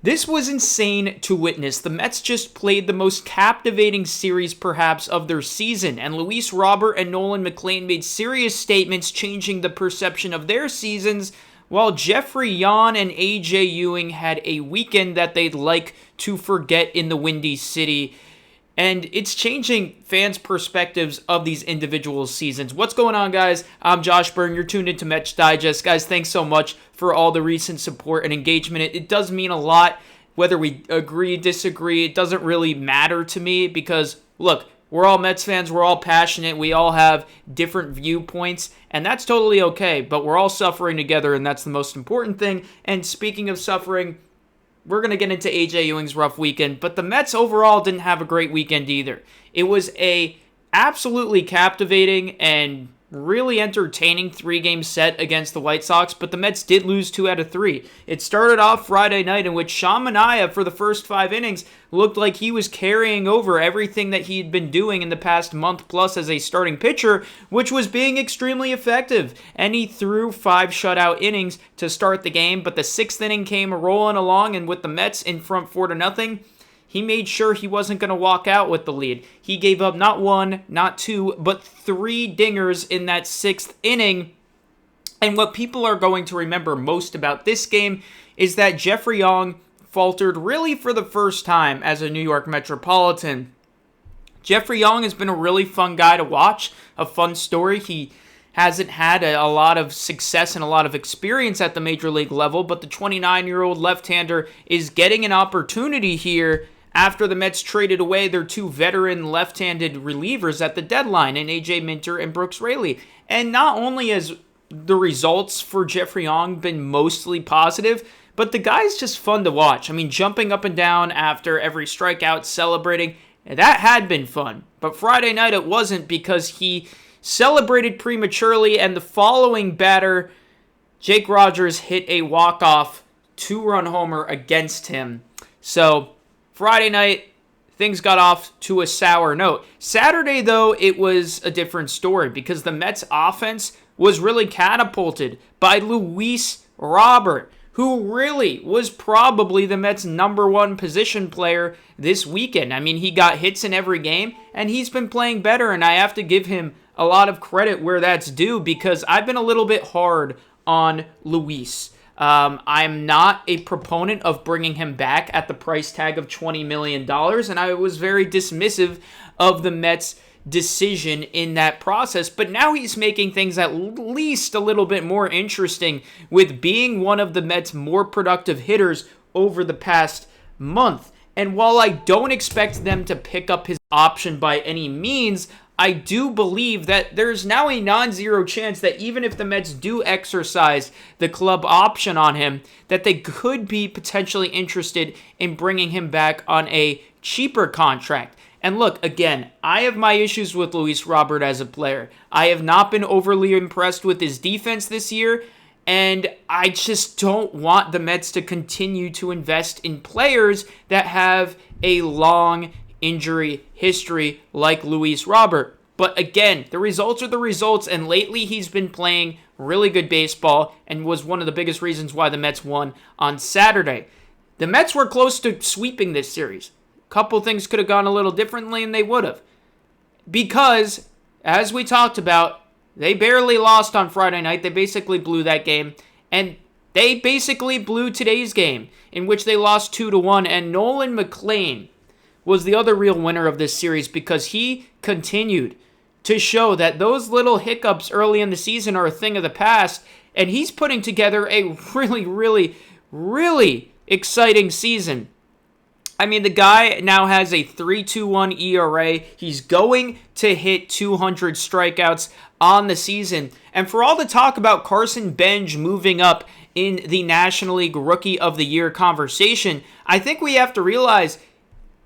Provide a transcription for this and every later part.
This was insane to witness. The Mets just played the most captivating series perhaps of their season, and Luis Robert and Nolan Mlan made serious statements changing the perception of their seasons, while Jeffrey Yan and A.J. Ewing had a weekend that they'd like to forget in the Windy City. And it's changing fans' perspectives of these individual seasons. What's going on, guys? I'm Josh Byrne. You're tuned into Mets Digest. Guys, thanks so much for all the recent support and engagement. It does mean a lot. Whether we agree, disagree, it doesn't really matter to me because, look, we're all Mets fans. We're all passionate. We all have different viewpoints, and that's totally okay. But we're all suffering together, and that's the most important thing. And speaking of suffering, we're going to get into A.J. Ewing's rough weekend, but the Mets overall didn't have a great weekend either. It was a absolutely captivating and really entertaining 3-game set against the White Sox, but the Mets did lose 2 out of 3. It started off Friday night in which Sean Manaea, for the first 5 innings, looked like he was carrying over everything that he had been doing in the past month plus as a starting pitcher, which was being extremely effective. And he threw 5 shutout innings to start the game, but the 6th inning came rolling along, and with the Mets in front 4-0, he made sure he wasn't going to walk out with the lead. He gave up not 1, not 2, but 3 dingers in that 6th inning. And what people are going to remember most about this game is that Jeffrey Young faltered really for the first time as a New York Metropolitan. Jeffrey Young has been a really fun guy to watch, a fun story. He hasn't had a lot of success and a lot of experience at the major league level, but the 29-year-old left-hander is getting an opportunity here after the Mets traded away their 2 veteran left-handed relievers at the deadline in A.J. Minter and Brooks Raley. And not only has the results for Jeffrey Young been mostly positive, but the guy's just fun to watch. I mean, jumping up and down after every strikeout, celebrating, that had been fun. But Friday night it wasn't because he celebrated prematurely, and the following batter, Jake Rogers, hit a walk-off 2-run homer against him. So Friday night, things got off to a sour note. Saturday, though, it was a different story because the Mets offense was really catapulted by Luis Robert, who really was probably the Mets' #1 position player this weekend. I mean, he got hits in every game, and he's been playing better, and I have to give him a lot of credit where that's due because I've been a little bit hard on Luis. I'm not a proponent of bringing him back at the price tag of $20 million, and I was very dismissive of the Mets' decision in that process, but now he's making things at least a little bit more interesting with being one of the Mets' more productive hitters over the past month. And while I don't expect them to pick up his option by any means, I do believe that there's now a non-zero chance that even if the Mets do exercise the club option on him, that they could be potentially interested in bringing him back on a cheaper contract. And look, again, I have my issues with Luis Robert as a player. I have not been overly impressed with his defense this year, and I just don't want the Mets to continue to invest in players that have a long injury history like Luis Robert. But again, the results are the results, and lately he's been playing really good baseball and was one of the biggest reasons why the Mets won on Saturday. The Mets were close to sweeping this series. A couple things could have gone a little differently, and they would have. Because, as we talked about, they barely lost on Friday night. They basically blew that game, and they basically blew today's game, in which they lost 2-1, and Nolan Mlan was the other real winner of this series because he continued to show that those little hiccups early in the season are a thing of the past, and he's putting together a really exciting season. I mean, the guy now has a 3.21 ERA. He's going to hit 200 strikeouts on the season. And for all the talk about Carson Bench moving up in the National League Rookie of the Year conversation, I think we have to realize,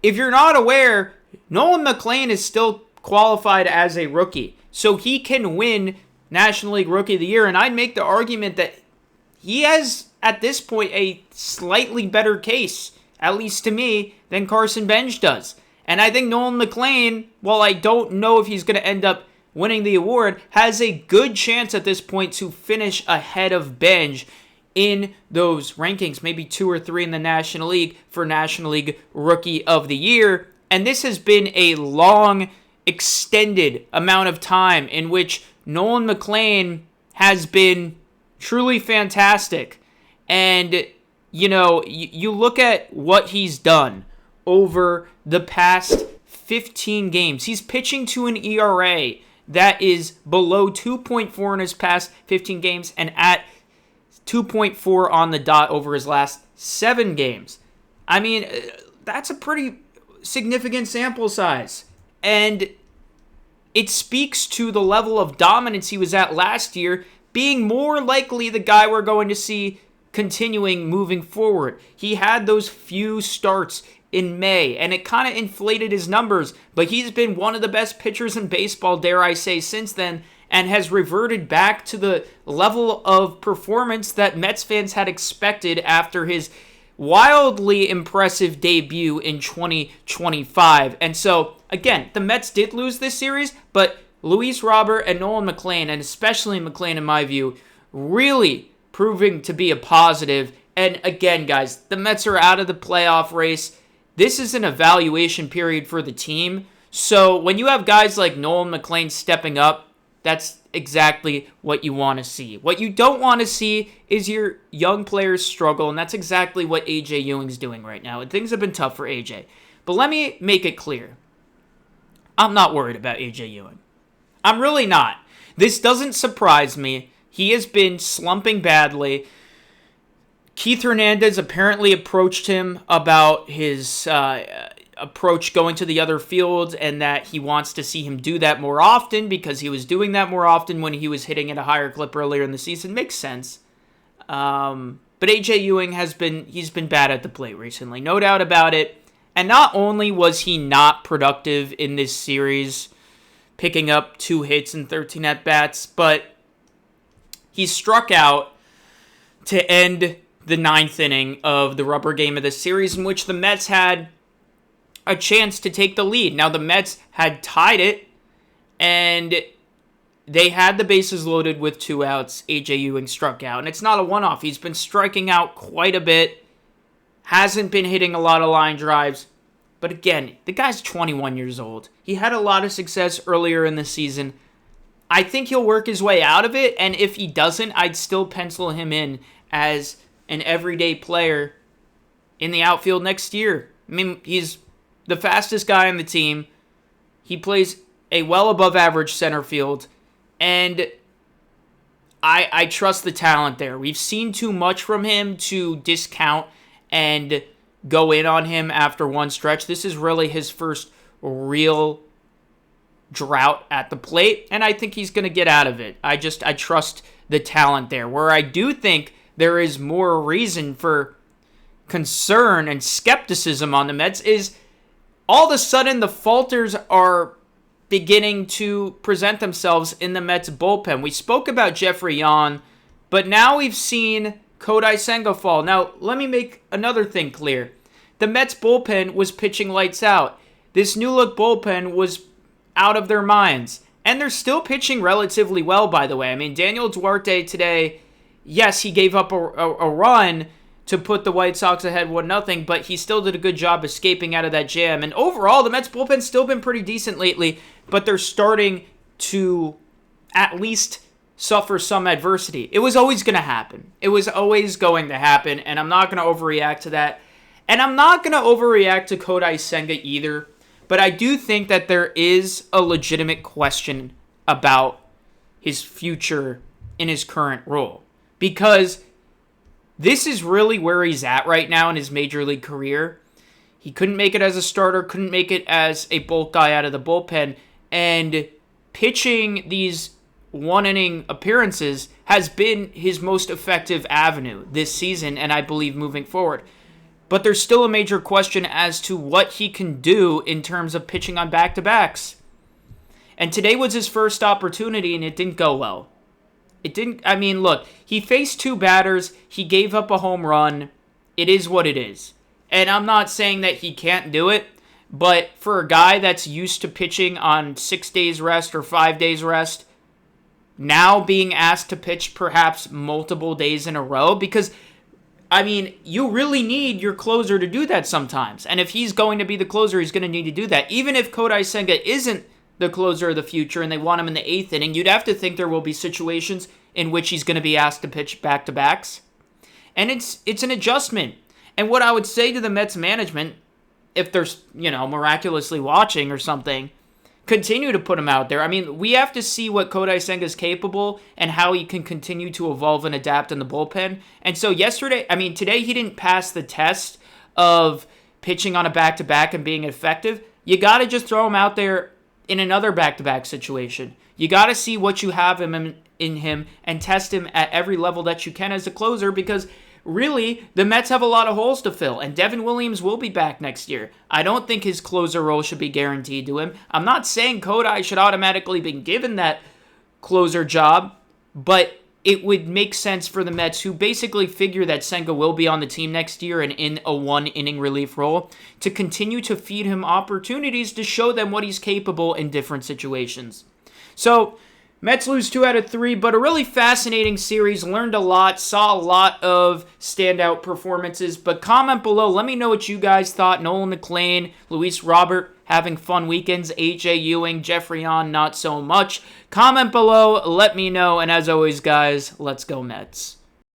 if you're not aware, Nolan Mlan is still qualified as a rookie. So he can win National League Rookie of the Year. And I'd make the argument that he has, at this point, a slightly better case, at least to me, than Carson Bench does. And I think Nolan Mlan, while I don't know if he's going to end up winning the award, has a good chance at this point to finish ahead of Bench in those rankings, maybe 2 or 3 in the National League for National League Rookie of the Year. And this has been a long, extended amount of time in which Nolan Mlan has been truly fantastic. And, you look at what he's done over the past 15 games. He's pitching to an ERA that is below 2.4 in his past 15 games and at 2.4 on the dot over his last 7 games. I mean, that's a pretty significant sample size. And it speaks to the level of dominance he was at last year, being more likely the guy we're going to see continuing moving forward. He had those few starts in May, and it kind of inflated his numbers, but he's been one of the best pitchers in baseball, dare I say, since then, and has reverted back to the level of performance that Mets fans had expected after his wildly impressive debut in 2025. And so, again, the Mets did lose this series, but Luis Robert and Nolan Mlan, and especially Mlan in my view, really proving to be a positive. And again, guys, the Mets are out of the playoff race. This is an evaluation period for the team. So when you have guys like Nolan Mlan stepping up, that's exactly what you want to see. What you don't want to see is your young players struggle, and that's exactly what A.J. Ewing's doing right now. And things have been tough for A.J. But let me make it clear. I'm not worried about A.J. Ewing. I'm really not. This doesn't surprise me. He has been slumping badly. Keith Hernandez apparently approached him about his approach going to the other field and that he wants to see him do that more often because he was doing that more often when he was hitting at a higher clip earlier in the season. Makes sense. But A.J. Ewing he's been bad at the plate recently. No doubt about it. And not only was he not productive in this series, picking up 2 hits and 13 at-bats, but he struck out to end the 9th inning of the rubber game of the series in which the Mets had a chance to take the lead. Now, the Mets had tied it, and they had the bases loaded with 2 outs. A.J. Ewing struck out, and it's not a one-off. He's been striking out quite a bit, hasn't been hitting a lot of line drives, but again, the guy's 21 years old. He had a lot of success earlier in the season. I think he'll work his way out of it, and if he doesn't, I'd still pencil him in as an everyday player in the outfield next year. I mean, he's the fastest guy on the team. He plays a well above average center field, and I trust the talent there. We've seen too much from him to discount and go in on him after one stretch. This is really his first real drought at the plate, and I think he's going to get out of it. I trust the talent there. Where I do think there is more reason for concern and skepticism on the Mets is all of a sudden the falters are beginning to present themselves in the Mets bullpen. We spoke about Jeffrey Yan, but now we've seen Kodai Senga fall. Now, let me make another thing clear. The Mets bullpen was pitching lights out. This new look bullpen was out of their minds. And they're still pitching relatively well, by the way. I mean, Daniel Duarte today, yes, he gave up a run to put the White Sox ahead 1-0, but he still did a good job escaping out of that jam. And overall, the Mets bullpen's still been pretty decent lately, but they're starting to at least suffer some adversity. It was always going to happen. It was always going to happen, and I'm not going to overreact to that. And I'm not going to overreact to Kodai Senga either, but I do think that there is a legitimate question about his future in his current role. Because this is really where he's at right now in his major league career. He couldn't make it as a starter, couldn't make it as a bulk guy out of the bullpen, and pitching these one-inning appearances has been his most effective avenue this season, and I believe moving forward. But there's still a major question as to what he can do in terms of pitching on back-to-backs. And today was his first opportunity, and it didn't go well. Look, he faced 2 batters. He gave up a home run. It is what it is. And I'm not saying that he can't do it, but for a guy that's used to pitching on 6 days rest or 5 days rest, now being asked to pitch perhaps multiple days in a row, because I mean, you really need your closer to do that sometimes. And if he's going to be the closer, he's going to need to do that. Even if Kodai Senga isn't the closer of the future and they want him in the 8th inning, you'd have to think there will be situations in which he's going to be asked to pitch back-to-backs. And it's an adjustment. And what I would say to the Mets management, if they're, miraculously watching or something, continue to put him out there. I mean, we have to see what Kodai Senga is capable and how he can continue to evolve and adapt in the bullpen. And so today he didn't pass the test of pitching on a back-to-back and being effective. You got to just throw him out there in another back-to-back situation. You got to see what you have in him and test him at every level that you can as a closer, because really, the Mets have a lot of holes to fill, and Devin Williams will be back next year. I don't think his closer role should be guaranteed to him. I'm not saying Kodai should automatically be given that closer job, but it would make sense for the Mets, who basically figure that Senga will be on the team next year and in a one-inning relief role, to continue to feed him opportunities to show them what he's capable in different situations. So, Mets lose 2 out of 3, but a really fascinating series. Learned a lot, saw a lot of standout performances. But comment below, let me know what you guys thought. Nolan Mlan, Luis Robert having fun weekends. A.J. Ewing, Jeffrey On, not so much. Comment below, let me know. And as always, guys, let's go Mets.